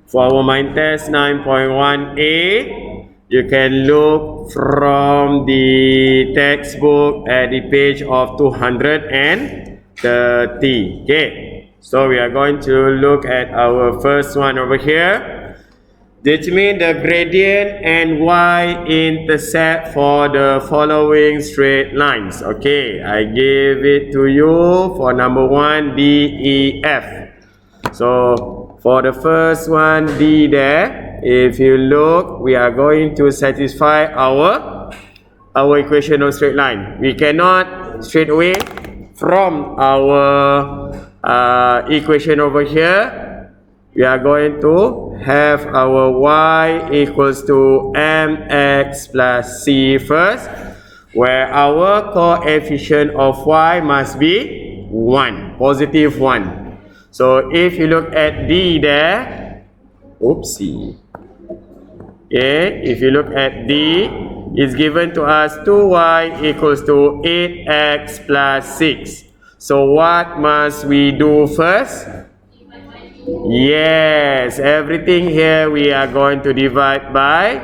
For our mind test 9.1a, you can look from the textbook at the page of 230. Okay, so we are going to look at our first one over here. Determine the gradient and y-intercept for the following straight lines. Okay, I give it to you for number 1, D, E, F. So for the first one, D there, if you look, we are going to satisfy our equation of straight line. We cannot straight away from our equation over here. We are going to have our y equals to mx plus c first, where our coefficient of y must be 1, positive 1. So if you look at D there, oopsie. Okay, if you look at D, it's given to us 2y equals to 8x plus 6. So what must we do first? Yes, everything here we are going to divide by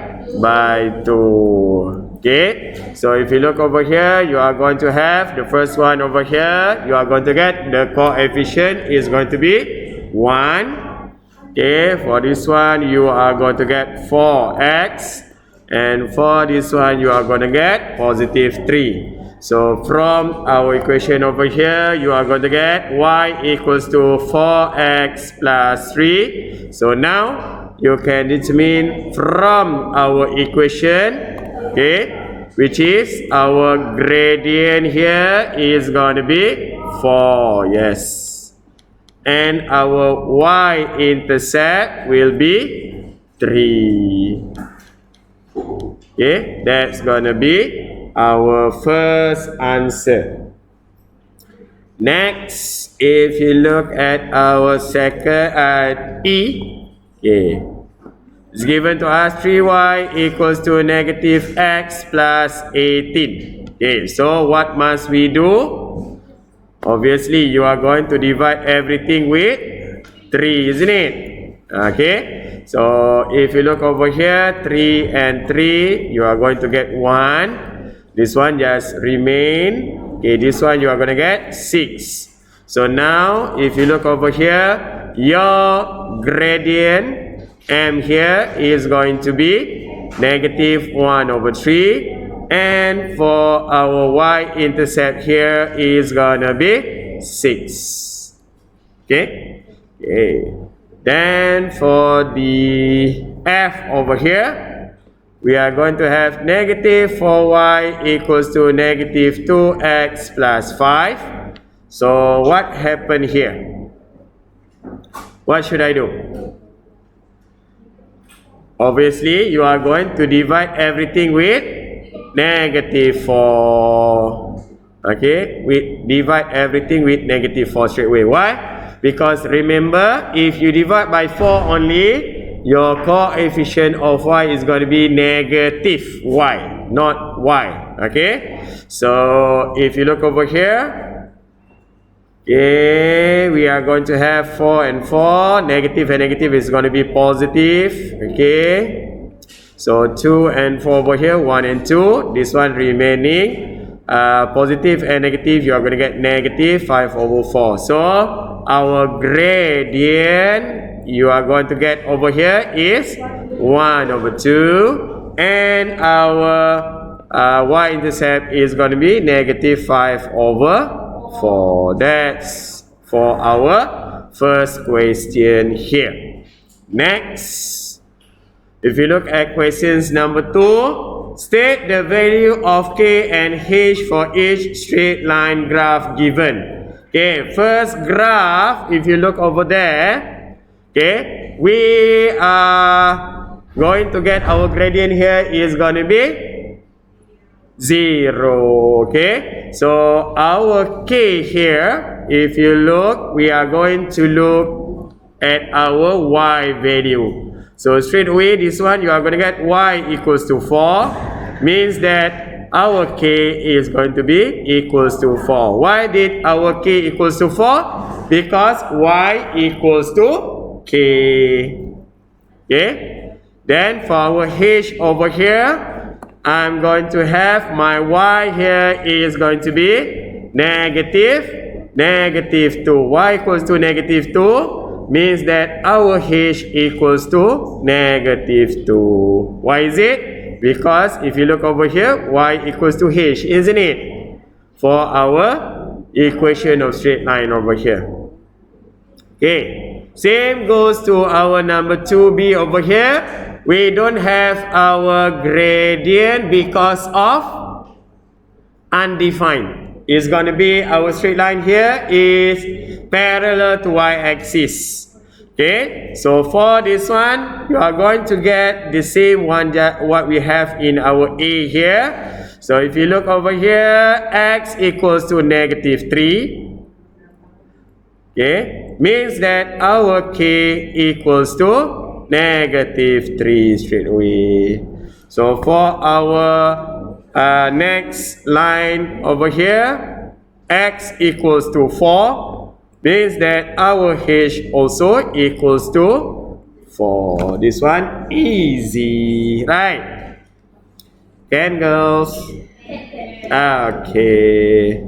2. Okay, so if you look over here, you are going to have the first one over here. You are going to get the coefficient is going to be 1. Okay, for this one you are going to get 4x, and for this one you are going to get positive 3. So from our equation over here, you are going to get y equals to 4x plus 3. So now you can determine from our equation, okay, which is our gradient here is going to be 4, yes. And our y-intercept will be 3. Okay, that's going to be our first answer. Next, if you look at our second E, okay, it's given to us 3y equals to negative x plus 18. Okay, so what must we do? Obviously, you are going to divide everything with 3, isn't it? Okay, so if you look over here, 3 and 3, you are going to get 1. This one just remain. Okay, this one you are going to get 6. So now, if you look over here, your gradient m here is going to be negative 1 over 3. And for our y-intercept here is going to be 6. Okay? Okay. Then for the f over here, we are going to have negative 4y equals to negative 2x plus 5. So what happened here? What should I do? Obviously, you are going to divide everything with negative 4. Okay, we divide everything with negative 4 straight away. Why? Because remember, if you divide by 4 only, your coefficient of y is going to be negative y, not y. Okay, so if you look over here, okay, we are going to have 4 and 4. Negative and negative is going to be positive. Okay, so 2 and 4 over here, 1 and 2. This one remaining. Positive and negative, you are going to get negative 5 over 4. So our gradient you are going to get over here is 1 over 2, and our y-intercept is going to be negative 5 over 4. That's for our first question here. Next, if you look at questions number 2, state the value of k and h for each straight line graph given. Okay, first graph, if you look over there, okay, we are going to get our gradient here is going to be 0. Okay, so our k here, if you look, we are going to look at our y value. So straight away, this one you are going to get y equals to 4, means that our k is going to be equals to 4. Why did our k equals to 4? Because y equals to k. Okay. Then for our h over here, I'm going to have my y here is going to be negative 2. Y equals to negative 2 means that our h equals to negative 2. Why is it? Because if you look over here, y equals to h, isn't it? For our equation of straight line over here. Okay. Same goes to our number 2b over here. We don't have our gradient because of undefined. It's going to be our straight line here is parallel to y-axis. Okay, so for this one, you are going to get the same one that what we have in our A here. So if you look over here, x equals to negative 3. Okay, means that our k equals to negative 3 straight away. So for our next line over here, x equals to 4, means that our h also equals to 4. This one easy, right? Can girls? Okay.